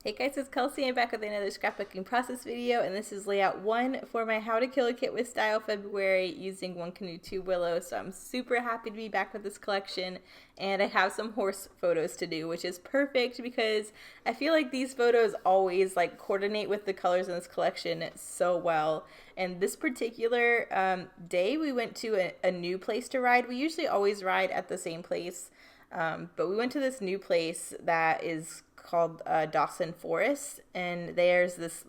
Hey guys, it's Kelsey. I'm back with another scrapbooking process video, and this is layout 1 for my How to Kill a Kit with Style February using One Canoe 2 Willow. So I'm super happy to be back with this collection, and I have some horse photos to do, which is perfect because I feel like these photos always coordinate with the colors in this collection so well. And this particular day, we went to a new place to ride. We usually always ride at the same place. But we went to this new place that is called Dawson Forest, and there's this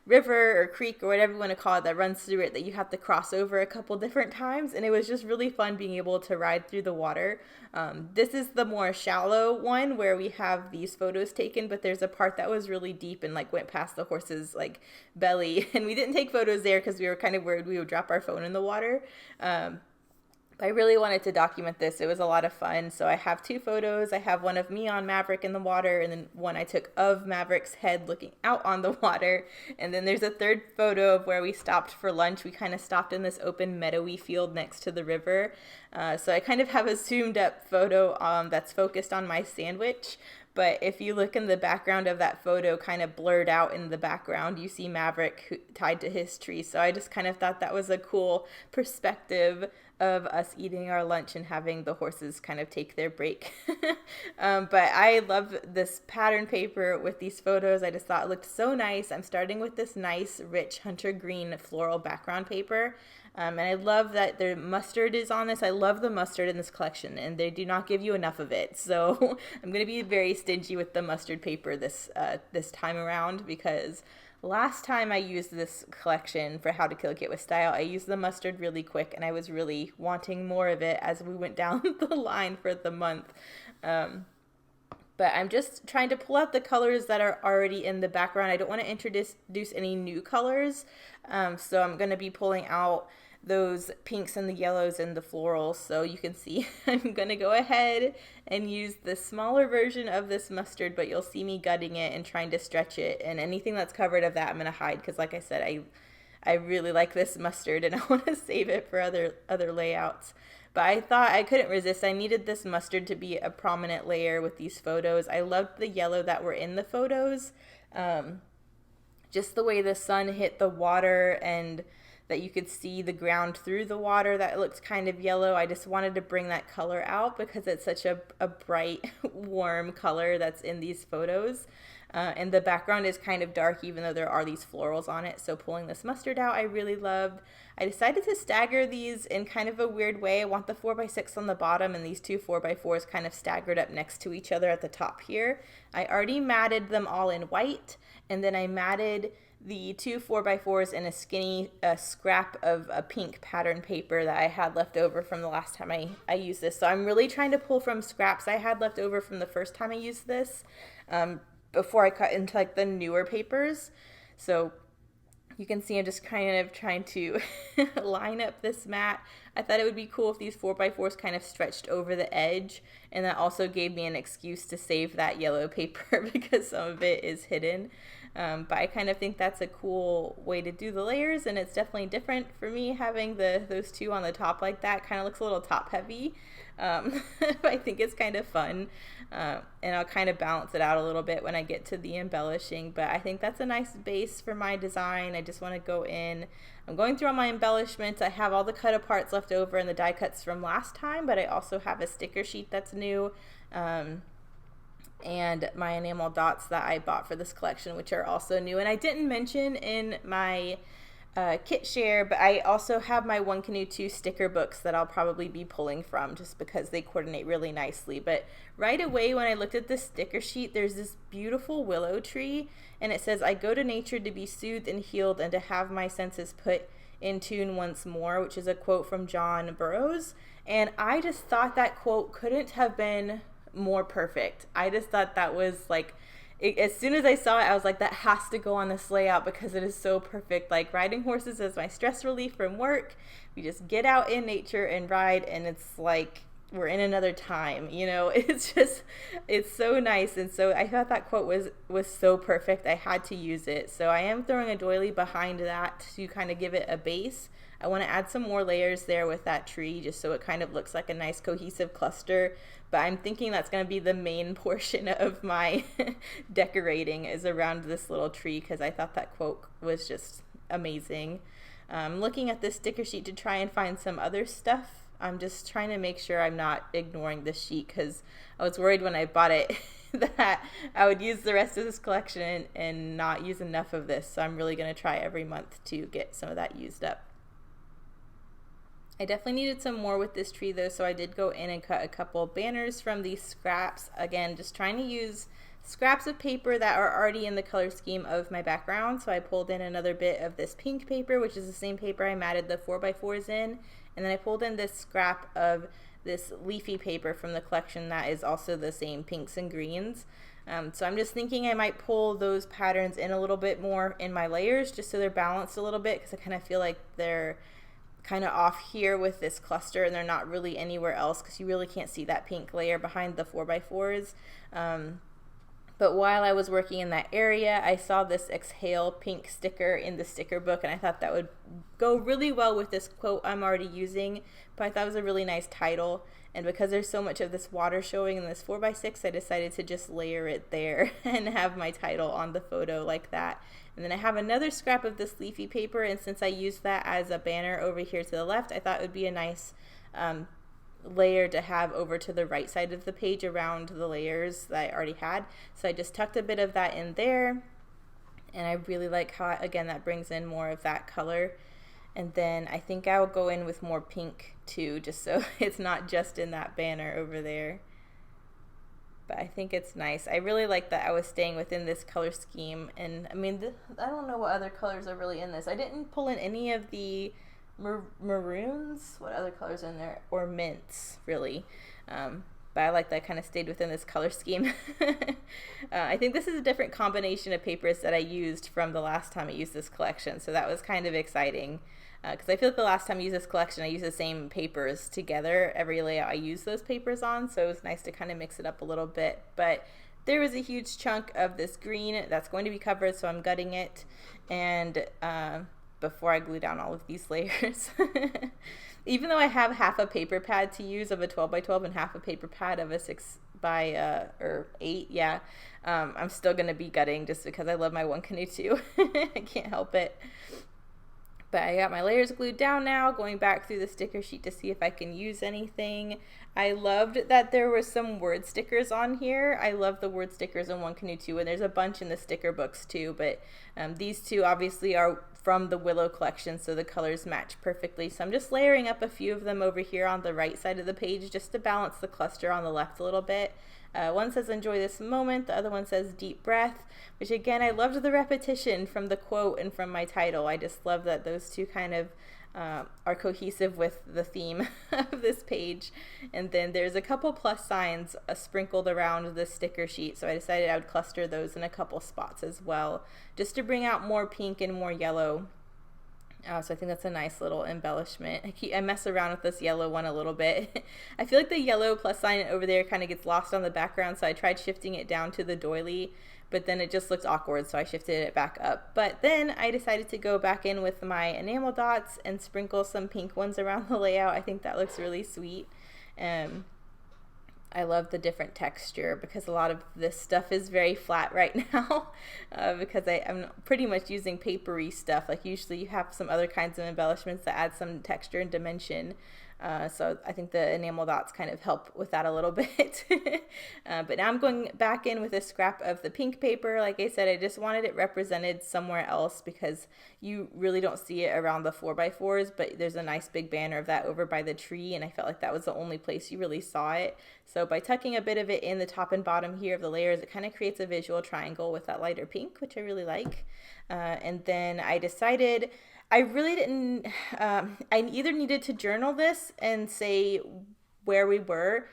river or creek or whatever you want to call it that runs through it that you have to cross over a couple different times, and it was just really fun being able to ride through the water. This is the more shallow one where we have these photos taken, but there's a part that was really deep and went past the horse's belly, and we didn't take photos there because we were kind of worried we would drop our phone in the water. I really wanted to document this. It was a lot of fun. So I have 2 photos. I have one of me on Maverick in the water, and then one I took of Maverick's head looking out on the water. And then there's a third photo of where we stopped for lunch. We kind of stopped in this open meadowy field next to the river. So I kind of have a zoomed up photo that's focused on my sandwich. But if you look in the background of that photo, kind of blurred out in the background, you see Maverick tied to his tree. So I just kind of thought that was a cool perspective of us eating our lunch and having the horses kind of take their break. But I love this pattern paper with these photos. I just thought it looked so nice. I'm starting with this nice, rich hunter green floral background paper. And I love that the mustard is on this. I love the mustard in this collection, and they do not give you enough of it. So I'm going to be very stingy with the mustard paper this time around, because last time I used this collection for How to Kill a Kit with Style, I used the mustard really quick, and I was really wanting more of it as we went down the line for the month. But I'm just trying to pull out the colors that are already in the background. I don't want to introduce any new colors. So I'm going to be pulling out those pinks and the yellows and the florals. So you can see I'm going to go ahead and use the smaller version of this mustard, but you'll see me gutting it and trying to stretch it. And anything that's covered of that I'm going to hide, because like I said, I really like this mustard and I want to save it for other layouts. But I thought I couldn't resist. I needed this mustard to be a prominent layer with these photos. I loved the yellow that were in the photos. Just the way the sun hit the water and that you could see the ground through the water that looked kind of yellow. I just wanted to bring that color out because it's such a bright, warm color that's in these photos. And the background is kind of dark even though there are these florals on it. So pulling this mustard out I really loved. I decided to stagger these in kind of a weird way. I want the 4x6 on the bottom and these 2 4x4s kind of staggered up next to each other at the top here. I already matted them all in white, and then I matted the 2 4x4s in a skinny scrap of a pink pattern paper that I had left over from the last time I used this. So I'm really trying to pull from scraps I had left over from the first time I used this. Before I cut into the newer papers. So you can see I'm just kind of trying to line up this mat. I thought it would be cool if these 4x4s kind of stretched over the edge, and that also gave me an excuse to save that yellow paper because some of it is hidden. But I kind of think that's a cool way to do the layers, and it's definitely different for me having those 2 on the top like that. Kind of looks a little top heavy. I think it's kind of fun, and I'll kind of balance it out a little bit when I get to the embellishing, but I think that's a nice base for my design. I just want to go in. I'm going through all my embellishments. I have all the cut aparts left over and the die cuts from last time, but I also have a sticker sheet that's new, and my enamel dots that I bought for this collection, which are also new. And I didn't mention in my kit share, but I also have my One Canoe 2 sticker books that I'll probably be pulling from just because they coordinate really nicely. But right away when I looked at this sticker sheet, there's this beautiful willow tree, and it says, "I go to nature to be soothed and healed and to have my senses put in tune once more," which is a quote from John Burroughs. And I just thought that quote couldn't have been more perfect. I just thought that was as soon as I saw it, I was like, that has to go on this layout because it is so perfect. Riding horses is my stress relief from work. We just get out in nature and ride, and it's like we're in another time, it's so nice. And so I thought that quote was so perfect. I had to use it. So I am throwing a doily behind that to kind of give it a base. I want to add some more layers there with that tree just so it kind of looks like a nice cohesive cluster. But I'm thinking that's going to be the main portion of my decorating is around this little tree because I thought that quote was just amazing. Looking at this sticker sheet to try and find some other stuff. I'm just trying to make sure I'm not ignoring this sheet because I was worried when I bought it that I would use the rest of this collection and not use enough of this. So I'm really going to try every month to get some of that used up. I definitely needed some more with this tree though, so I did go in and cut a couple banners from these scraps. Again, just trying to use scraps of paper that are already in the color scheme of my background. So I pulled in another bit of this pink paper, which is the same paper I matted the 4x4s in. And then I pulled in this scrap of this leafy paper from the collection that is also the same pinks and greens. So I'm just thinking I might pull those patterns in a little bit more in my layers just so they're balanced a little bit because I kind of feel like they're kind of off here with this cluster and they're not really anywhere else because you really can't see that pink layer behind the 4x4s. But while I was working in that area, I saw this Exhale pink sticker in the sticker book, and I thought that would go really well with this quote I'm already using, but I thought it was a really nice title. And because there's so much of this water showing in this 4x6, I decided to just layer it there and have my title on the photo like that. And then I have another scrap of this leafy paper, and since I used that as a banner over here to the left, I thought it would be a nice layer to have over to the right side of the page around the layers that I already had. So I just tucked a bit of that in there, and I really like how, again, that brings in more of that color. And then I think I'll go in with more pink too, just so it's not just in that banner over there. But I think it's nice. I really like that I was staying within this color scheme. And I mean, I don't know what other colors are really in this. I didn't pull in any of the maroons. What other colors in there? Or mints, really. But I like that I kind of stayed within this color scheme. I think this is a different combination of papers that I used from the last time I used this collection. So that was kind of exciting. Because I feel like the last time I used this collection, I used the same papers together. Every layout I used those papers on. So it was nice to kind of mix it up a little bit. But there was a huge chunk of this green that's going to be covered. So I'm gutting it. And before I glue down all of these layers. Even though I have half a paper pad to use of a 12x12 and half a paper pad of a 6x8, yeah, I'm still going to be gutting just because I love my One Canoe too. I can't help it. But I got my layers glued down now, going back through the sticker sheet to see if I can use anything. I loved that there were some word stickers on here. I love the word stickers in One Canoe too, and there's a bunch in the sticker books too, but these two obviously are from the Willow collection, so the colors match perfectly. So I'm just layering up a few of them over here on the right side of the page just to balance the cluster on the left a little bit. One says enjoy this moment, the other one says deep breath, which again, I loved the repetition from the quote and from my title. I just love that those two kind of are cohesive with the theme of this page. And then there's a couple plus signs sprinkled around the sticker sheet, so I decided I would cluster those in a couple spots as well, just to bring out more pink and more yellow. So I think that's a nice little embellishment. I mess around with this yellow one a little bit. I feel like the yellow plus sign over there kind of gets lost on the background, so I tried shifting it down to the doily, but then it just looks awkward, so I shifted it back up. But then I decided to go back in with my enamel dots and sprinkle some pink ones around the layout. I think that looks really sweet. I love the different texture because a lot of this stuff is very flat right now because I'm pretty much using papery stuff. Like usually you have some other kinds of embellishments that add some texture and dimension. So I think the enamel dots kind of help with that a little bit. But now I'm going back in with a scrap of the pink paper. Like I said, I just wanted it represented somewhere else because you really don't see it around the 4x4s, but there's a nice big banner of that over by the tree, and I felt like that was the only place you really saw it. So by tucking a bit of it in the top and bottom here of the layers, it kind of creates a visual triangle with that lighter pink, which I really like. And then I decided I really didn't, I either needed to journal this and say where we were,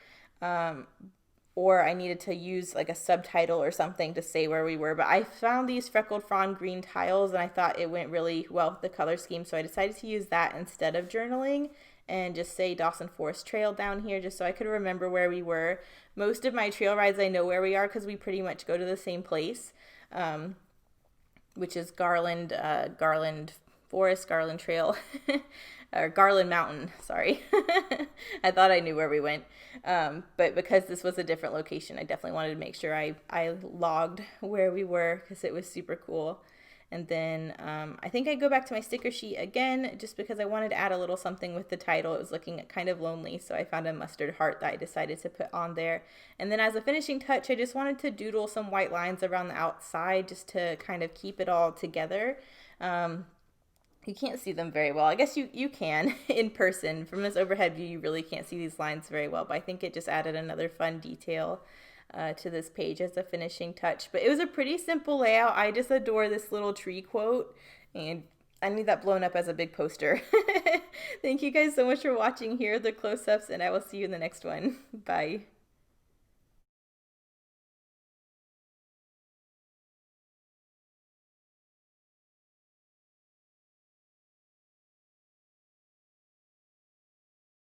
or I needed to use like a subtitle or something to say where we were. But I found these freckled fawn green tiles and I thought it went really well with the color scheme. So I decided to use that instead of journaling and just say Dawson Forest Trail down here just so I could remember where we were. Most of my trail rides I know where we are because we pretty much go to the same place, which is Garland Forest, Garland Trail. or Garland Mountain, sorry. I thought I knew where we went. But because this was a different location, I definitely wanted to make sure I logged where we were because it was super cool. And then I think I go back to my sticker sheet again just because I wanted to add a little something with the title. It was looking kind of lonely, so I found a mustard heart that I decided to put on there. And then as a finishing touch, I just wanted to doodle some white lines around the outside just to kind of keep it all together. You can't see them very well. I guess you can in person. From this overhead view, you really can't see these lines very well, but I think it just added another fun detail to this page as a finishing touch. But it was a pretty simple layout. I just adore this little tree quote, and I need that blown up as a big poster. Thank you guys so much for watching. Here are the close-ups, and I will see you in the next one. Bye.